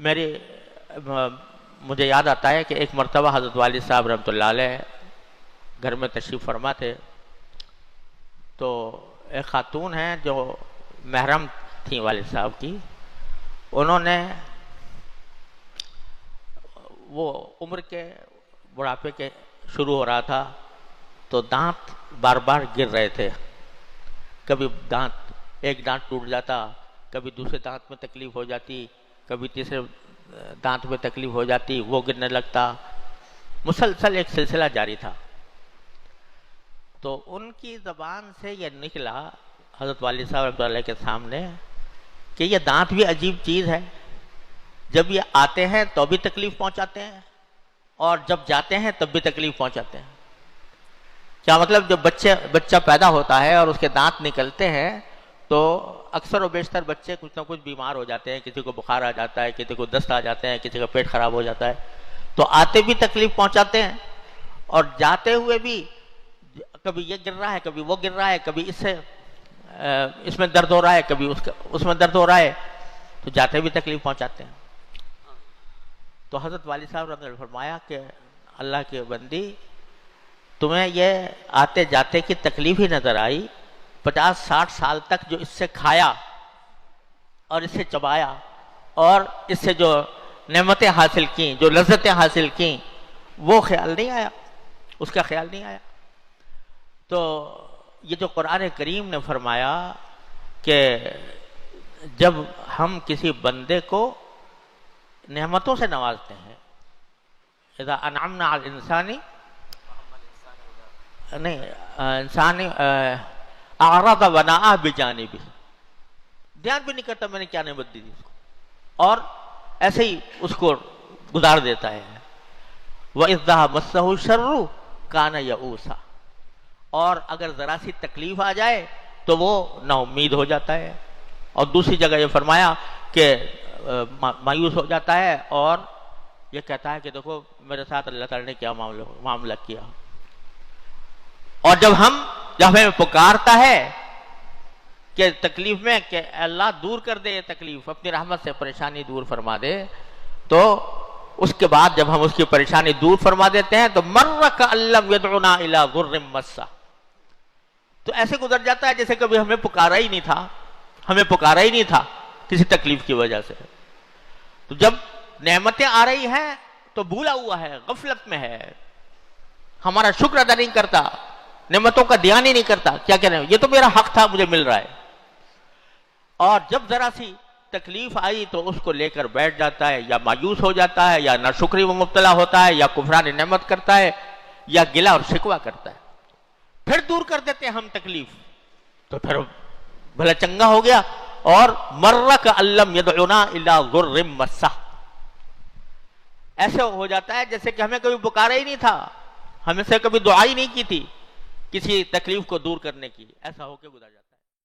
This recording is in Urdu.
میری مجھے یاد آتا ہے کہ ایک مرتبہ حضرت والد صاحب رحمۃ اللہ علیہ گھر میں تشریف فرما تھے، تو ایک خاتون ہیں جو محرم تھیں والد صاحب کی، انہوں نے وہ عمر کے بڑھاپے کے شروع ہو رہا تھا، تو دانت بار بار گر رہے تھے، کبھی ایک دانت ٹوٹ جاتا، کبھی دوسرے دانت میں تکلیف ہو جاتی، کبھی تیسرے دانت میں تکلیف ہو جاتی، وہ گرنے لگتا، مسلسل ایک سلسلہ جاری تھا۔ تو ان کی زبان سے یہ نکلا حضرت والد صاحب رحمۃ اللہ علیہ کے سامنے کہ یہ دانت بھی عجیب چیز ہے، جب یہ آتے ہیں تو بھی تکلیف پہنچاتے ہیں اور جب جاتے ہیں تب بھی تکلیف پہنچاتے ہیں۔ کیا مطلب جب بچہ پیدا ہوتا ہے اور اس کے دانت نکلتے ہیں تو اکثر و بیشتر بچے کچھ نہ کچھ بیمار ہو جاتے ہیں، کسی کو بخار آ جاتا ہے، کسی کو دست آ جاتے ہیں، کسی کا پیٹ خراب ہو جاتا ہے، تو آتے بھی تکلیف پہنچاتے ہیں اور جاتے ہوئے بھی کبھی یہ گر رہا ہے، کبھی وہ گر رہا ہے، کبھی اس میں درد ہو رہا ہے، کبھی اس میں درد ہو رہا ہے، تو جاتے بھی تکلیف پہنچاتے ہیں۔ تو حضرت والد صاحب نے فرمایا کہ اللہ کی بندی، تمہیں یہ آتے جاتے کی تکلیف ہی نظر آئی، 50-60 سال تک جو اس سے کھایا اور اس سے چبایا اور اس سے جو نعمتیں حاصل کیں، جو لذتیں حاصل کیں، وہ خیال نہیں آیا، اس کا خیال نہیں آیا۔ تو یہ جو قرآن کریم نے فرمایا کہ جب ہم کسی بندے کو نعمتوں سے نوازتے ہیں، اذا انعمنا علی الانسانی انسانی اعرض ونأى بجانبہ، دھیان بھی نہیں کرتا میں نے کیا نعمت دی تھی اس کو، اور ایسے ہی اس کو گزار دیتا ہے۔ وَإِذَا مَسَّهُ الشَّرُّ كَانَ يَئُوسًا، اور اگر ذرا سی تکلیف آ جائے تو وہ نا امید ہو جاتا ہے، اور دوسری جگہ یہ فرمایا کہ مایوس ہو جاتا ہے اور یہ کہتا ہے کہ دیکھو میرے ساتھ اللہ تعالیٰ نے کیا معاملہ کیا۔ اور جب ہمیں پکارتا ہے کہ تکلیف میں کہ اللہ دور کر دے یہ تکلیف، اپنی رحمت سے پریشانی دور فرما دے، تو اس کے بعد جب ہم اس کی پریشانی دور فرما دیتے ہیں تو مَرَّ كَأَن لَّمْ يَدْعُنَا إِلَىٰ ضُرٍّ مَّسَّهُ، تو ایسے گزر جاتا ہے جیسے کبھی ہمیں پکارا ہی نہیں تھا کسی تکلیف کی وجہ سے۔ تو جب نعمتیں آ رہی ہیں تو بھولا ہوا ہے، غفلت میں ہے، ہمارا شکر ادا نہیں کرتا، نعمتوں کا دھیان ہی نہیں کرتا، کیا کہہ رہے ہیں یہ تو میرا حق تھا، مجھے مل رہا ہے۔ اور جب ذرا سی تکلیف آئی تو اس کو لے کر بیٹھ جاتا ہے، یا مایوس ہو جاتا ہے، یا ناشکری میں مبتلا ہوتا ہے، یا کفران نعمت کرتا ہے، یا گلہ اور شکوہ کرتا ہے۔ پھر دور کر دیتے ہیں ہم تکلیف تو پھر بھلا چنگا ہو گیا، اور مَرَّ كَأَن لَّمْ يَدْعُنَا إِلَىٰ ضُرٍّ مَّسَّهُ، ایسے ہو جاتا ہے جیسے کہ ہمیں کبھی پکارا ہی نہیں تھا، ہمیں سے کبھی دعا ہی نہیں کی تھی کسی تکلیف کو دور کرنے کی، ایسا ہو کے گزر جاتا ہے۔